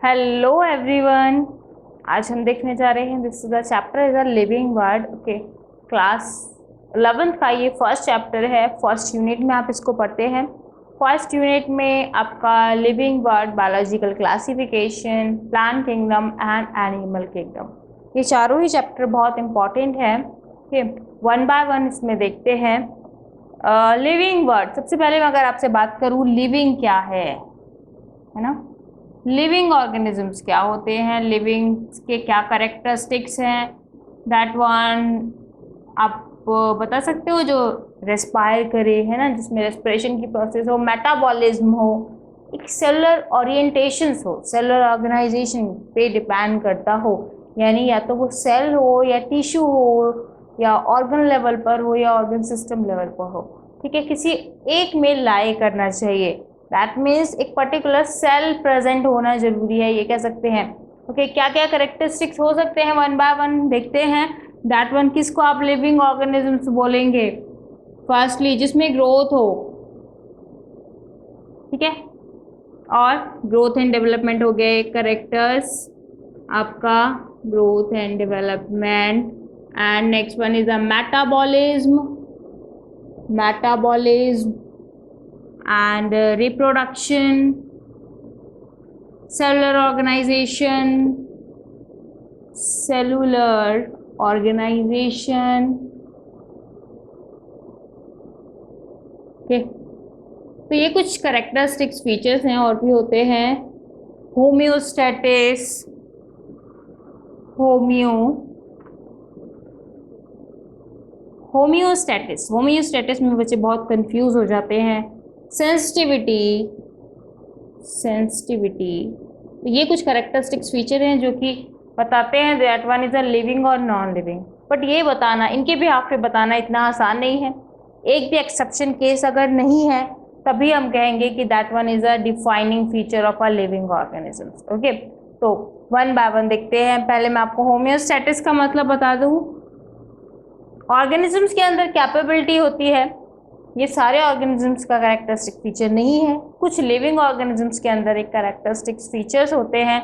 Hello everyone. आज हम देखने जा रहे हैं this is the chapter is a living word. Okay, class 11th का ये फर्स्ट चैप्टर है। फर्स्ट यूनिट में आप इसको पढ़ते हैं। फर्स्ट यूनिट में आपका living word, biological classification, plant kingdom and animal kingdom, ये चारों ही चैप्टर बहुत इंपॉर्टेंट है। ओके, वन बाय वन इसमें देखते हैं। लिविंग वर्ड, सबसे पहले मैं अगर आपसे बात करूँ लिविंग क्या है ना, लिविंग ऑर्गेनिजम्स क्या होते हैं, लिविंग के क्या करेक्टरिस्टिक्स हैं, दैट वन आप बता सकते हो। जो रेस्पायर करे है ना, जिसमें रेस्पिरेशन की प्रोसेस हो, मेटाबॉलिज्म हो, एक सेलुलर ओरिएंटेशंस हो, सेलुलर ऑर्गेनाइजेशन पे डिपेंड करता हो, यानी या तो वो सेल हो या टिश्यू हो या ऑर्गन लेवल पर हो या ऑर्गन सिस्टम लेवल पर हो। ठीक है, किसी एक में लाई करना चाहिए। दैट मीन्स एक पर्टिकुलर सेल प्रेजेंट होना जरूरी है, ये कह सकते हैं। ओके, क्या क्या करेक्टरिस्टिक्स हो सकते हैं, वन बाय वन देखते हैं। दैट वन किसको आप लिविंग ऑर्गेनिजम्स बोलेंगे? फर्स्टली जिसमें ग्रोथ हो, ठीक है, और ग्रोथ एंड डेवलपमेंट हो गए करेक्टर्स आपका, growth and development. And next one is a metabolism, metabolism and reproduction, cellular organization, cellular organization। Okay, तो ये कुछ करेक्टरिस्टिक्स फीचर्स हैं, और भी होते हैं। होम्योस्टेटिस, होम्योस्टेटिस में बच्चे बहुत कंफ्यूज हो जाते हैं। सेंसिटिविटी, तो ये कुछ करेक्टरिस्टिक्स फीचर हैं जो कि बताते हैं that one is a living और नॉन लिविंग। बट ये बताना, इनके भी हाफ पे बताना इतना आसान नहीं है। एक भी एक्सेप्शन केस अगर नहीं है तभी हम कहेंगे कि that one is a defining feature of a living organisms. Okay, तो वन बाय वन देखते हैं। पहले मैं आपको होम्योस्टेटिस का मतलब बता दूं। ऑर्गेनिजम्स के अंदर कैपेबिलिटी होती है, ये सारे ऑर्गेनिजम्स का कैरेक्टरिस्टिक फीचर नहीं है। कुछ लिविंग ऑर्गेनिजम्स के अंदर एक कैरेक्टरिस्टिक फीचर्स होते हैं।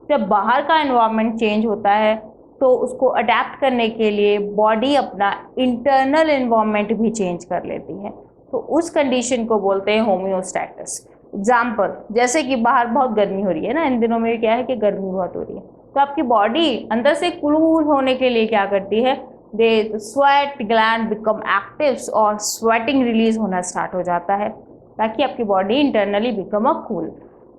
जब बाहर का एनवायरनमेंट चेंज होता है तो उसको अडेप्ट करने के लिए बॉडी अपना इंटरनल एनवायरनमेंट भी चेंज कर लेती है, तो उस कंडीशन को बोलते हैं होम्योस्टेटिस। एग्जाम्पल, जैसे कि बाहर बहुत गर्मी हो रही है ना, इन दिनों में क्या है कि गर्मी बहुत हो रही है, तो आपकी बॉडी अंदर से कूल होने के लिए क्या करती है, दे स्वेट ग्लैंड बिकम एक्टिव और स्वेटिंग रिलीज होना स्टार्ट हो जाता है ताकि आपकी body internally become a cool.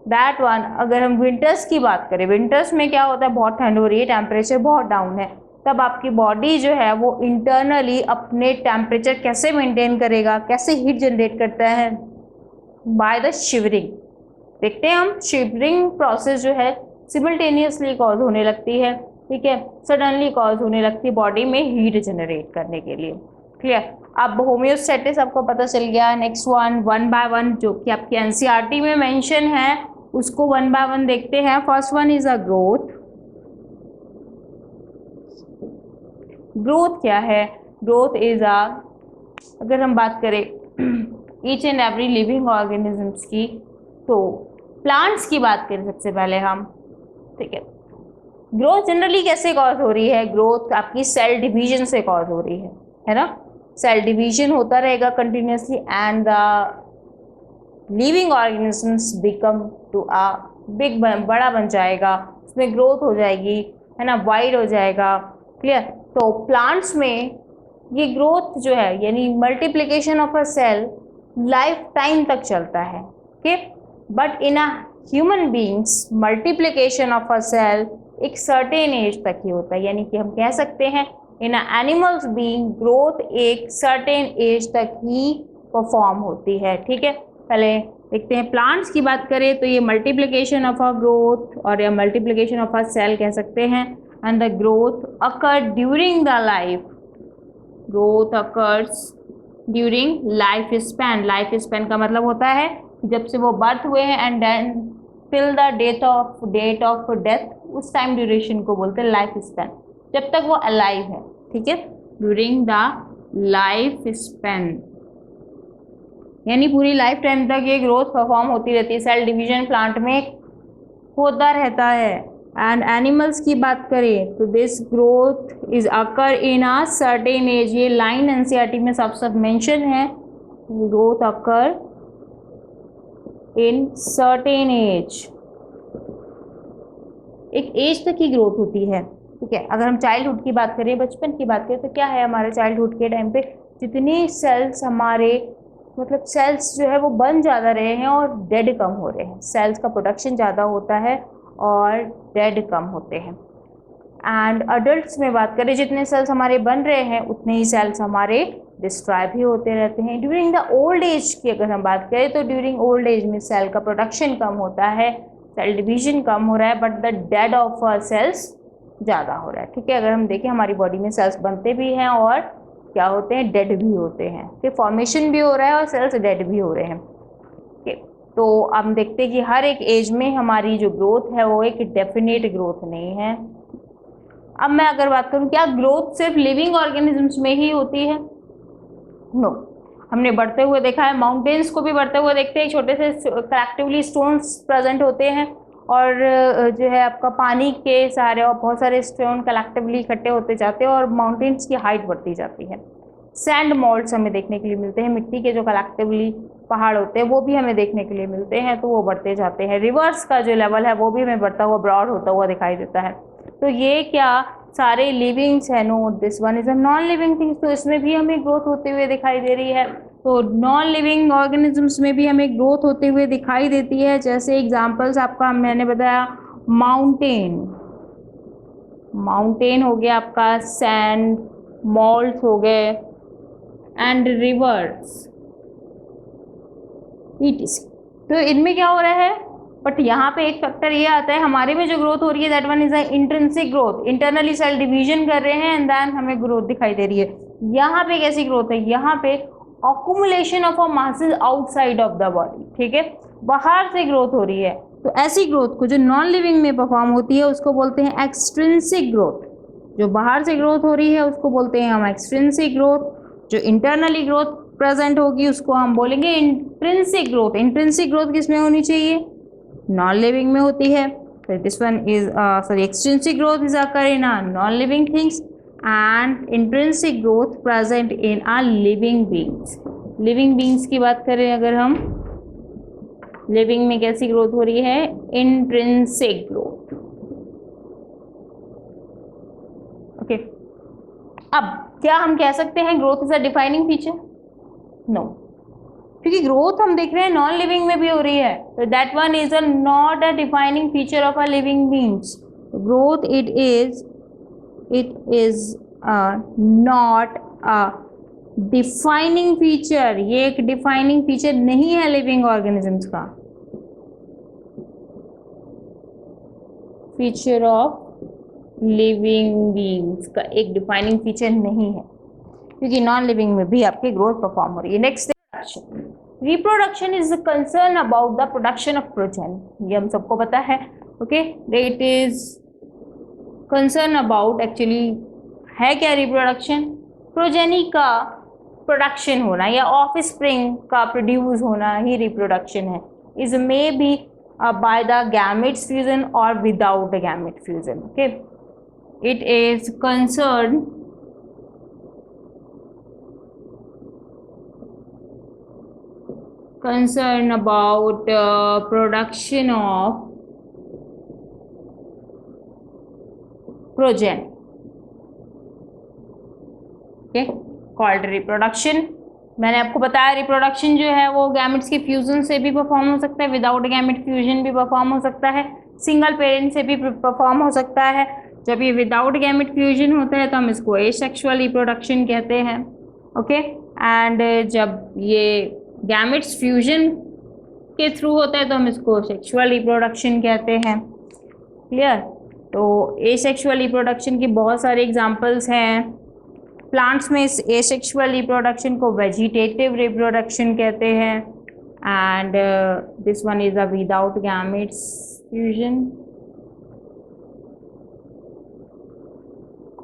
That one. अगर हम विंटर्स की बात करें, विंटर्स में क्या होता है, बहुत ठंड हो रही है, टेम्परेचर बहुत डाउन है, तब आपकी बॉडी जो है वो इंटरनली अपने टेम्परेचर कैसे मेंटेन करेगा, कैसे हीट जनरेट करता है, बाय द शिवरिंग। देखते हैं हम, शिवरिंग प्रोसेस जो है सिमल्टेनियसली कॉज होने लगती है, ठीक है, सडनली कॉज होने लगती है बॉडी में हीट जनरेट करने के लिए। क्लियर? अब होम्योस्टेटिस आपको पता चल गया। नेक्स्ट वन बाय वन जो कि आपकी एनसीईआरटी में मेंशन है, उसको वन बाय वन देखते हैं। First one is a growth. Growth क्या है? ग्रोथ इज अ, अगर हम बात करें each and every living organisms की, तो प्लांट्स की बात करें सबसे पहले हम, ठीक है। ग्रोथ जनरली कैसे कॉज हो रही है? ग्रोथ आपकी सेल डिवीजन से कॉज हो रही है ना। सेल डिवीजन होता रहेगा continuously and the living organisms become to a big, बड़ा बन जाएगा, उसमें ग्रोथ हो जाएगी, है ना, वाइड हो जाएगा। क्लियर? तो प्लांट्स में ये ग्रोथ जो है, यानी multiplication of a cell, life time तक चलता है। Okay, but in a human beings multiplication of a cell एक सर्टेन एज तक ही होता है, यानी कि हम कह सकते हैं इन एनिमल्स बीइंग ग्रोथ एक सर्टेन एज तक ही परफॉर्म होती है। ठीक है, पहले देखते हैं प्लांट्स की बात करें तो ये मल्टीप्लिकेशन ऑफ अ ग्रोथ और या मल्टीप्लिकेशन ऑफ अ सेल कह सकते हैं, and the growth occur during the life, growth occurs during life span. Life span का मतलब होता है जब से वो बर्थ हुए हैं and then till the date of death, उस टाइम ड्यूरेशन को बोलते हैं लाइफ स्पैन, जब तक वो अलाइव है। ठीक है, ड्यूरिंग द लाइफ स्पैन, यानी पूरी लाइफ टाइम तक ये ग्रोथ परफॉर्म होती रहती है। सेल डिवीजन प्लांट में होता रहता है। एंड एनिमल्स की बात करें तो this growth is occur in a certain age, ये लाइन एनसीईआरटी में साफ साफ मेंशन है, growth occur in certain age, एक एज तक की ग्रोथ होती है, ठीक है। अगर हम चाइल्डहुड की बात करें, बचपन की बात करें, तो क्या है हमारे चाइल्डहुड के टाइम पे जितनी सेल्स हमारे मतलब सेल्स जो है वो बन ज़्यादा रहे हैं और डेड कम हो रहे हैं, सेल्स का प्रोडक्शन ज़्यादा होता है और डेड कम होते हैं। एंड अडल्ट्स में बात करें, जितने सेल्स हमारे बन रहे हैं उतने ही सेल्स हमारे डिस्ट्रॉय भी होते रहते हैं। ड्यूरिंग द ओल्ड एज की अगर हम बात करें तो ड्यूरिंग ओल्ड एज में सेल का प्रोडक्शन कम होता है, सेल डिवीजन कम हो रहा है, but the dead of cells ज़्यादा हो रहा है, ठीक है। अगर हम देखें हमारी बॉडी में सेल्स बनते भी हैं और क्या होते हैं, डेड भी होते हैं, ठीक, फॉर्मेशन भी हो रहा है और सेल्स डेड भी हो रहे हैं, ठीक। तो हम देखते हैं कि हर एक एज में हमारी जो ग्रोथ है वो एक डेफिनेट ग्रोथ नहीं है। अब मैं अगर बात करूं, क्या ग्रोथ सिर्फ लिविंग ऑर्गेनिजम्स में ही होती है? नो, हमने बढ़ते हुए देखा है, माउंटेन्स को भी बढ़ते हुए देखते हैं, छोटे से कलेक्टिवली स्टोन्स प्रेजेंट होते हैं और जो है आपका पानी के सहारे और बहुत सारे स्टोन कलेक्टिवली इकट्ठे होते जाते हैं और माउंटेन्स की हाइट बढ़ती जाती है। सैंड मॉल्ट्स हमें देखने के लिए मिलते हैं, मिट्टी के जो कलेक्टिवली पहाड़ होते हैं वो भी हमें देखने के लिए मिलते हैं, तो वो बढ़ते जाते हैं। रिवर्स का जो लेवल है वो भी हमें बढ़ता हुआ, ब्रॉड होता हुआ दिखाई देता है। तो ये क्या सारे लिविंग्स है? No, this one is a non living things, तो इसमें भी हमें ग्रोथ होते हुए दिखाई दे रही है। तो नॉन लिविंग ऑर्गेनिजम्स में भी हमें ग्रोथ होते हुए दिखाई देती है। जैसे एग्जांपल्स आपका मैंने बताया, माउंटेन, माउंटेन हो गया आपका, सैंड मॉल्ट्स हो गए एंड रिवर्स, तो इनमें क्या हो रहा है, बट यहाँ पे एक फैक्टर ये आता है, हमारे में जो ग्रोथ हो रही है that one is intrinsic growth, internally cell division कर रहे हैं एंड देन हमें ग्रोथ दिखाई दे रही है। यहाँ पे कैसी ग्रोथ है, यहाँ पे accumulation of a masses outside of the body, ठीक है, बाहर से ग्रोथ हो रही है। तो ऐसी ग्रोथ को जो नॉन लिविंग में परफॉर्म होती है उसको बोलते हैं एक्सट्रिंसिक ग्रोथ। जो बाहर से ग्रोथ हो रही है उसको बोलते हैं हम एक्सट्रिंसिक ग्रोथ, जो इंटरनली ग्रोथ प्रेजेंट होगी उसको हम बोलेंगे इंट्रिंसिक ग्रोथ। इंट्रिंसिक ग्रोथ किसमें होनी चाहिए, नॉन लिविंग में होती है। तो this one is sorry, extrinsic growth is occur in a non living things and intrinsic growth present in a living beings. Living beings की बात करें अगर हम, लिविंग में कैसी ग्रोथ हो रही है, इंट्रिंसिक ग्रोथ, ओके। अब क्या हम कह सकते हैं growth is a defining feature? No, क्योंकि ग्रोथ हम देख रहे हैं नॉन लिविंग में भी हो रही है, तो that one is a not a defining feature of a living beings. Growth it is not a defining feature, ये एक डिफाइनिंग फीचर नहीं है लिविंग ऑर्गेनिजम्स का। फीचर ऑफ लिविंग बीइंग्स का एक डिफाइनिंग फीचर नहीं है, क्योंकि नॉन लिविंग में भी आपकी ग्रोथ परफॉर्म हो रही है। Next, reproduction is concern about the production of progeny, ये हम सबको पता है, okay. It is concern about, actually है क्या रिप्रोडक्शन, प्रोजेनी का प्रोडक्शन होना या ऑफ स्प्रिंग का प्रोड्यूस होना ही रिप्रोडक्शन है। Is may be by the gametes fusion और without gamete fusion, okay. It is concern about production of progeny, okay, called reproduction। मैंने आपको बताया रिप्रोडक्शन जो है वो गैमेट्स के फ्यूजन से भी परफॉर्म हो सकता है, विदाउट गैमेट फ्यूजन भी परफॉर्म हो सकता है, सिंगल पेरेंट से भी परफॉर्म हो सकता है। जब ये विदाउट गैमेट फ्यूजन होता है तो हम इसको एसेक्सुअल रिप्रोडक्शन कहते हैं, ओके। एंड जब ये गैमेट्स फ्यूजन के थ्रू होता है तो हम इसको सेक्सुअल रिप्रोडक्शन कहते हैं, क्लियर। तो एसेक्सुअल रिप्रोडक्शन की बहुत सारे एग्जांपल्स हैं। प्लांट्स में इस एसेक्सुअल रिप्रोडक्शन को वेजिटेटिव रिप्रोडक्शन कहते हैं and this one is a without gametes fusion.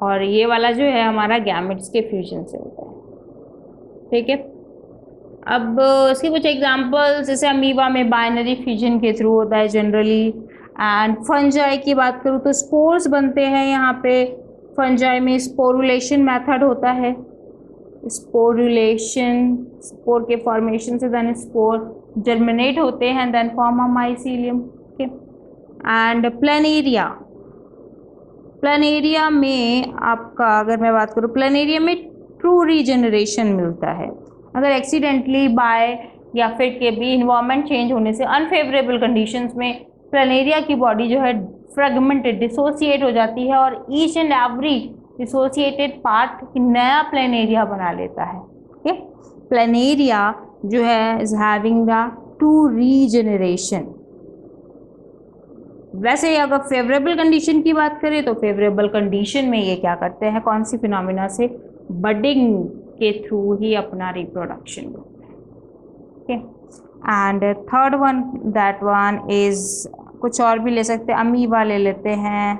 और ये वाला जो है हमारा गैमेट्स के फ्यूजन से होता है, ठीक है। अब इसके कुछ एग्जांपल्स, जैसे अमीबा में बाइनरी फ्यूजन के थ्रू होता है जनरली, एंड फंजाई की बात करूँ तो स्पोर्स बनते हैं यहाँ पे। फंजाई में स्पोरुलेशन मेथड होता है, स्पोरुलेशन, स्पोर के फॉर्मेशन से देन स्पोर जर्मिनेट होते हैं, then form a mycelium. Okay, and planaria, planaria में आपका अगर मैं बात करूँ, प्लेनेरिया में ट्रू रीजनरेशन मिलता है। अगर एक्सीडेंटली बाय या फिर के भी इन्वायरमेंट चेंज होने से अनफेवरेबल कंडीशंस में प्लेनेरिया की बॉडी जो है फ्रेगमेंटेड, डिसोसिएट हो जाती है और each and every dissociated part नया प्लेनेरिया बना लेता है। ओके, प्लेनेरिया जो है is having the true regeneration. वैसे अगर फेवरेबल कंडीशन की बात करें तो फेवरेबल कंडीशन में ये क्या करते हैं, कौन सी फिनोमिना से, बडिंग के थ्रू ही अपना रिप्रोडक्शन करते हैं। Okay, and third one, that one is, कुछ और भी ले सकते हैं, अमीबा ले लेते हैं।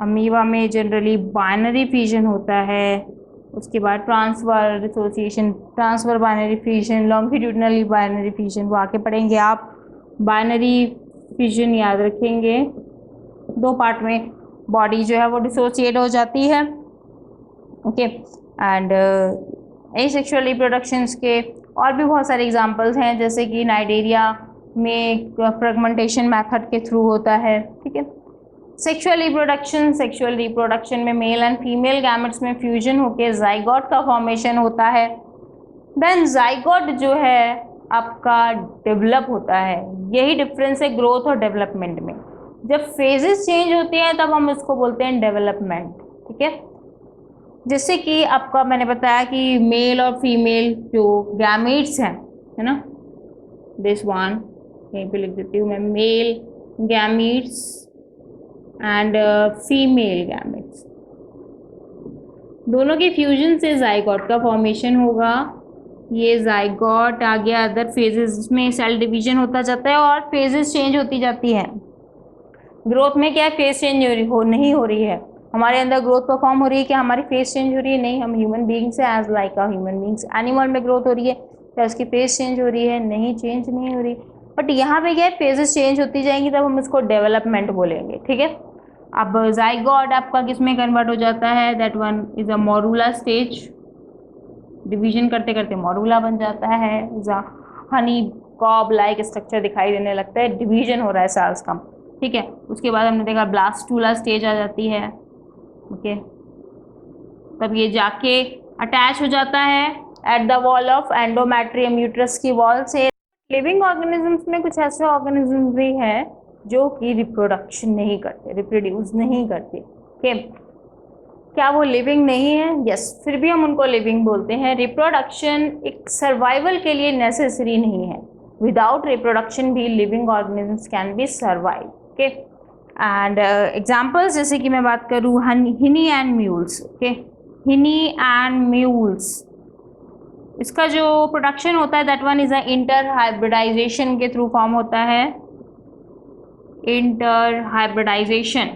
अमीबा में जनरली बाइनरी फ्यूजन होता है, उसके बाद transfer dissociation, transfer binary fusion, longitudinally binary fusion, वो आके पढ़ेंगे आप। बाइनरी फ्यूजन याद रखेंगे, दो पार्ट में बॉडी जो है वो डिसोसिएट हो जाती है। ओके, एंड एसेक्सुअल रिप्रोडक्शंस के और भी बहुत सारे एग्जांपल्स हैं, जैसे कि नाइडेरिया में फ्रेगमेंटेशन मेथड के थ्रू होता है। ठीक है, सेक्सुअल रिप्रोडक्शन में मेल एंड फीमेल गैमेट्स में फ्यूजन होकर जाइगोट का फॉर्मेशन होता है। देन जाइगोट जो है आपका डेवलप होता है। यही डिफरेंस है ग्रोथ और डेवलपमेंट में। जब फेजेस चेंज होते हैं तब हम इसको बोलते हैं डेवलपमेंट। ठीक है, जैसे कि आपका मैंने बताया कि मेल और फीमेल जो गैमेट्स हैं, है ना, दिस वन यहीं पे लिख देती हूँ मैं, male gametes and female gametes, दोनों के फ्यूजन से जाइगोट का फॉर्मेशन होगा। ये जाइगोट आ गया, अदर फेजेस में सेल डिवीजन होता जाता है और फेजेस चेंज होती जाती हैं। ग्रोथ में क्या है, फेज चेंज नहीं हो रही है, हमारे अंदर ग्रोथ परफॉर्म हो रही है, क्या हमारी फेस चेंज हो रही है? नहीं, हम ह्यूमन बीइंग्स हैं as like a human beings. Animal में ग्रोथ हो रही है, क्या उसकी फेस चेंज हो रही है? नहीं, चेंज नहीं हो रही। बट यहाँ पे क्या है, फेजेस चेंज होती जाएंगी तब हम इसको डेवलपमेंट बोलेंगे। ठीक है, अब जाइगोट आपका किस में कन्वर्ट हो जाता है, that one is a morula stage, division करते करते मोरूला बन जाता है, हनी कॉब लाइक स्ट्रक्चर दिखाई देने लगता है, डिवीजन हो रहा है सेल्स का। ठीक है, उसके बाद हमने देखा ब्लास्टूला स्टेज आ जाती है। ओके, तब ये जाके अटैच हो जाता है at the wall of endometrium, uterus की वॉल से। लिविंग ऑर्गेनिजम्स में कुछ ऐसे ऑर्गेनिजम्स भी हैं जो कि रिप्रोडक्शन नहीं करते, रिप्रोड्यूस नहीं करते। ओके, क्या वो लिविंग नहीं है? यस, फिर भी हम उनको लिविंग बोलते हैं। रिप्रोडक्शन एक सर्वाइवल के लिए नेसेसरी नहीं है, विदाउट रिप्रोडक्शन भी living organisms can be survive. Okay, and examples जैसे कि मैं बात करूँ hinny and mules. Okay, hinny and mules, इसका जो प्रोडक्शन होता है that one is a inter hybridization के थ्रू फॉर्म होता है। इंटर हाइब्रिडाइजेशन,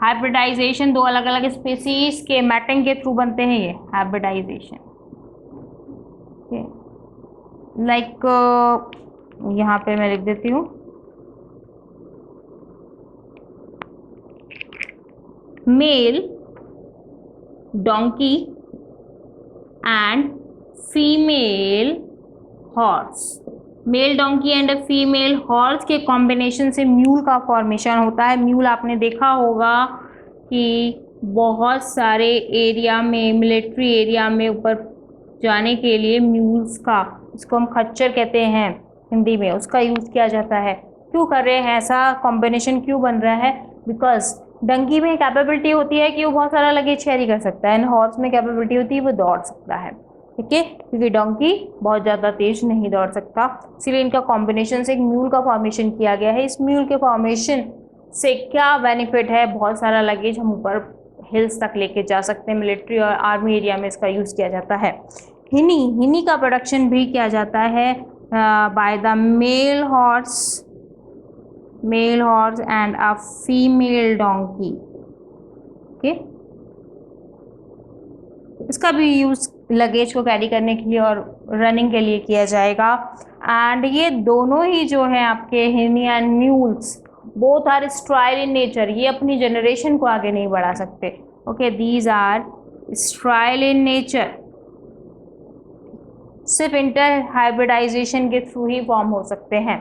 हाइब्रिडाइजेशन दो अलग अलग स्पीसीज के मैटिंग के थ्रू बनते हैं, ये हाइब्रिडाइजेशन। लाइक यहाँ पे मैं लिख देती हूँ, mail donkey and female horse, mail donkey and female horse के कॉम्बिनेशन से म्यूल का फॉर्मेशन होता है। म्यूल आपने देखा होगा कि बहुत सारे एरिया में, मिलिट्री एरिया में ऊपर जाने के लिए म्यूल्स का, इसको हम खच्चर कहते हैं हिंदी में, उसका यूज़ किया जाता है। क्यों कर रहे हैं ऐसा, कॉम्बिनेशन क्यों बन रहा है? बिकॉज डंकी में कैपेबिलिटी होती है कि वो बहुत सारा लगेज कैरी कर सकता है, एंड हॉर्स में कैपेबिलिटी होती है वो दौड़ सकता है। ठीक है, क्योंकि डोंकी बहुत ज़्यादा तेज नहीं दौड़ सकता, इसलिए इनका कॉम्बिनेशन से एक म्यूल का फॉर्मेशन किया गया है। इस म्यूल के फॉर्मेशन से क्या बेनिफिट है, बहुत सारा लगेज हम ऊपर हिल्स तक लेके जा सकते हैं, मिलिट्री और आर्मी एरिया में इसका यूज़ किया जाता है। हिनी का प्रोडक्शन भी किया जाता है by the male horse and a female donkey. Okay, इसका भी यूज़ लगेज को कैरी करने के लिए और रनिंग के लिए किया जाएगा। एंड ये दोनों ही जो है आपके hinny and mules both are sterile in nature, ये अपनी जनरेशन को आगे नहीं बढ़ा सकते। Okay, these are sterile in nature, सिर्फ इंटर हाइब्रिडाइजेशन के थ्रू ही फॉर्म हो सकते हैं।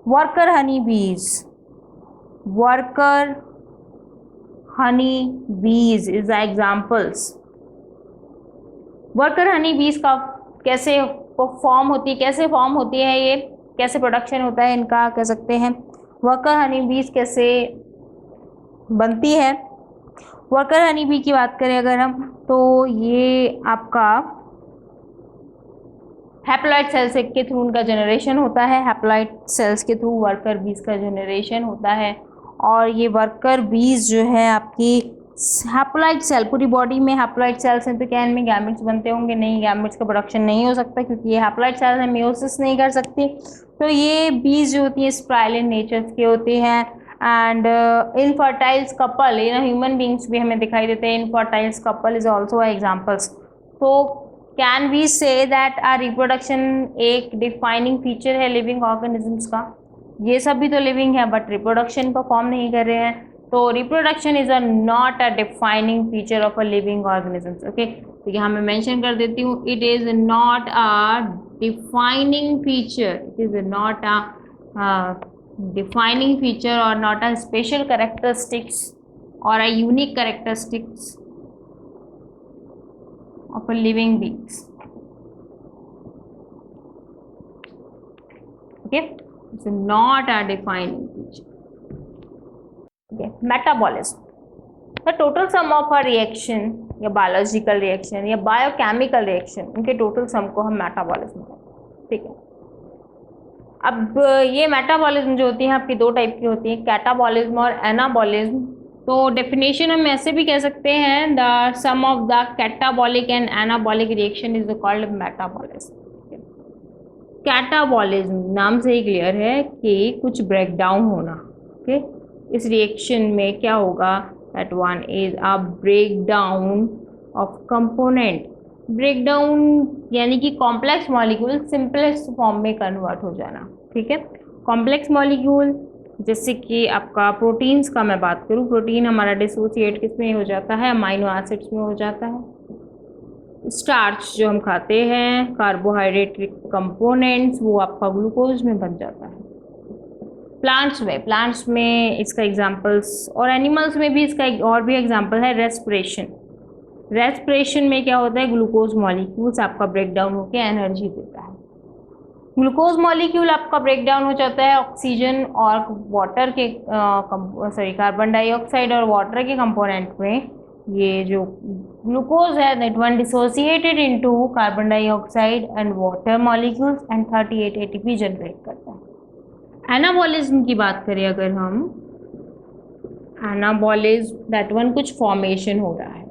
Worker honey bees, worker honey bees is the examples. Worker honey bees का कैसे फॉर्म होती है, कैसे फॉर्म होती है, ये कैसे प्रोडक्शन होता है इनका, कह सकते हैं वर्कर हनी बीज कैसे बनती है। वर्कर हनी बी की बात करें अगर हम, तो ये आपका हैप्लॉइड सेल्स के थ्रू उनका जनरेशन होता है, हैप्लॉइड सेल्स के थ्रू वर्कर बीज का जनरेशन होता है। और ये वर्कर बीज जो है आपकी हैप्लॉइड सेल, पूरी बॉडी में हैप्लॉइड सेल्स हैं, तो क्या इनमें गैमेट्स बनते होंगे? नहीं, गैमेट्स का प्रोडक्शन नहीं हो सकता क्योंकि ये हैप्लॉइड सेल्स हैं, मेयोसिस नहीं कर सकती। तो ये बीज जो होती है स्टेराइल इन नेचर के होते हैं। And infertiles couple in human beings भी हमें दिखाई देते हैं, infertiles couple is also examples. तो can we say that a reproduction एक डिफाइनिंग फीचर है लिविंग ऑर्गेनिजम्स का? ये सब भी तो लिविंग है बट रिप्रोडक्शन परफॉर्म नहीं कर रहे हैं, तो reproduction is a not a defining feature of a living organisms. Okay, तो यहाँ मैं मेंशन कर देती हूँ, it is not a defining feature, it is not a defining feature or not a special characteristics or a unique characteristics of a living beings. Okay, it's not a defining feature. Okay, metabolism, the total sum of a reaction या biological reaction या biochemical reaction, उनके total sum को हम metabolism कहते हैं। ठीक है, अब ये मेटाबॉलिज्म जो होती है आपकी दो टाइप की होती है, कैटाबॉलिज्म और एनाबॉलिज्म। तो डेफिनेशन हम ऐसे भी कह सकते हैं, the sum of the catabolic and anabolic reaction is called metabolism. Catabolism नाम से ही क्लियर है कि कुछ ब्रेक डाउन होना। ओके, इस रिएक्शन में क्या होगा, that one is a break down of component. Break down यानी कि कॉम्प्लेक्स मॉलिक्यूल सिंपलेस्ट फॉर्म में कन्वर्ट हो जाना। ठीक है, कॉम्प्लेक्स मॉलिक्यूल जैसे कि आपका प्रोटीन्स का मैं बात करूँ, प्रोटीन हमारा डिसोसिएट किस में हो जाता है, अमाइनो एसिड्स में हो जाता है। स्टार्च जो हम खाते हैं, कार्बोहाइड्रेट कंपोनेंट्स, वो आपका ग्लूकोज में बन जाता है। प्लांट्स में इसका एग्जाम्पल्स, और एनिमल्स में भी इसका एक और भी एग्जाम्पल है रेस्पिरेशन। रेस्पिरेशन में क्या होता है, ग्लूकोज मॉलिक्यूल्स आपका ब्रेक डाउन होकर एनर्जी देता है। ग्लूकोज मॉलिक्यूल आपका ब्रेक डाउन हो जाता है ऑक्सीजन और वाटर के कार्बन डाइऑक्साइड और वाटर के कंपोनेंट में। ये जो ग्लूकोज है that one dissociated into carbon dioxide and water molecules and 38 ATP generate करता है। एनाबॉलिज्म की बात करें अगर हम, एनाबॉलिज्म दैट वन कुछ फॉर्मेशन हो रहा है,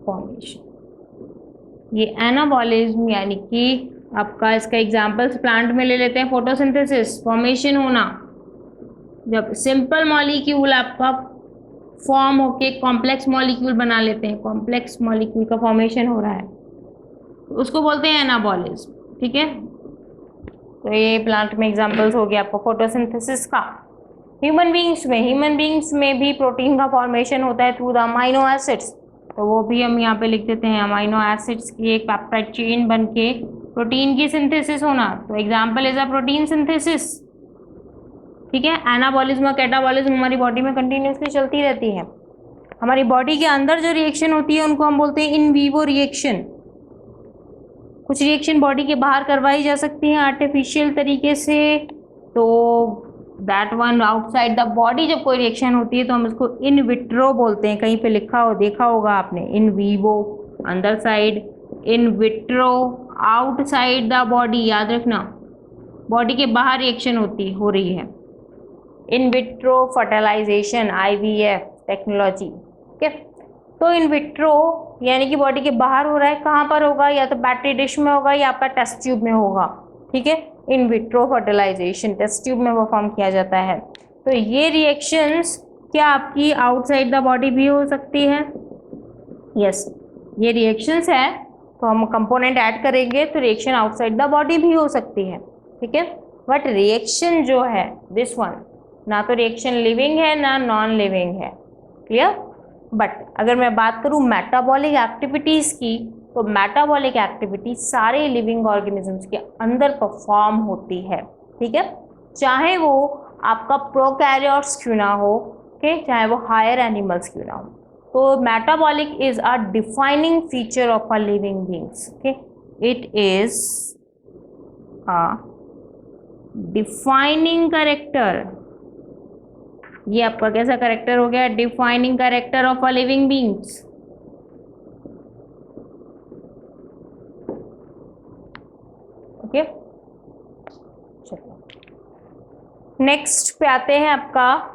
फॉर्मेशन। ये एनाबॉलिज्म यानी कि आपका इसका एग्जांपल्स प्लांट में ले लेते हैं, फोटोसिंथेसिस, फॉर्मेशन होना। जब सिंपल मॉलिक्यूल आपका फॉर्म होके कॉम्प्लेक्स मॉलिक्यूल बना लेते हैं, कॉम्प्लेक्स मॉलिक्यूल का फॉर्मेशन हो रहा है, उसको बोलते हैं एनाबॉलिज्म। ठीक है, तो ये प्लांट में एग्जांपल्स हो गया आपको फोटोसिंथेसिस का। ह्यूमन बींग्स में भी प्रोटीन का फॉर्मेशन होता है थ्रू द अमाइनो एसिड्स, तो वो भी हम यहाँ पे लिख देते हैं, अमाइनो एसिड्स की एक पेप्टाइड चेन बन के प्रोटीन की सिंथेसिस होना। तो example is a protein synthesis. ठीक है, एनाबॉलिज्म और कैटाबॉलिज्म हमारी बॉडी में कंटिन्यूसली चलती रहती है। हमारी बॉडी के अंदर जो रिएक्शन होती है उनको हम बोलते हैं इन वीवो रिएक्शन। कुछ रिएक्शन बॉडी के बाहर करवाई जा सकती हैं आर्टिफिशियल तरीके से, तो that one outside the body जब कोई रिएक्शन होती है तो हम उसको इन विट्रो बोलते हैं। कहीं पे लिखा हो, देखा होगा आपने, इन वीवो अंदर side, in vitro outside the body, याद रखना बॉडी के बाहर रिएक्शन हो रही है। In vitro fertilization, IVF technology. ठीक है, तो इन विट्रो यानी कि बॉडी के बाहर हो रहा है, कहाँ पर होगा, या तो बैटरी डिश में होगा या आपका टेस्ट ट्यूब में होगा। ठीक है, in vitro fertilization test tube में परफॉर्म किया जाता है। तो ये रिएक्शंस क्या आपकी आउटसाइड द बॉडी भी हो सकती है? यस, ये रिएक्शंस है तो हम कंपोनेंट ऐड करेंगे तो रिएक्शन आउटसाइड द बॉडी भी हो सकती है। ठीक है, बट रिएक्शन जो है दिस वन ना तो रिएक्शन लिविंग है ना नॉन लिविंग है, क्लियर। बट अगर मैं बात करूँ मेटाबॉलिक एक्टिविटीज़ की, तो मेटाबॉलिक एक्टिविटी सारे लिविंग ऑर्गेनिजम्स के अंदर परफॉर्म होती है, ठीक है, चाहे वो आपका प्रोकैरियोट्स क्यों ना हो, ओके, चाहे वो हायर एनिमल्स क्यों ना हो। तो metabolic is a defining feature of a living beings, okay, it is a defining character. ये आपका कैसा करेक्टर हो गया, defining character of a living beings. Okay, चलिए नेक्स्ट पे आते हैं आपका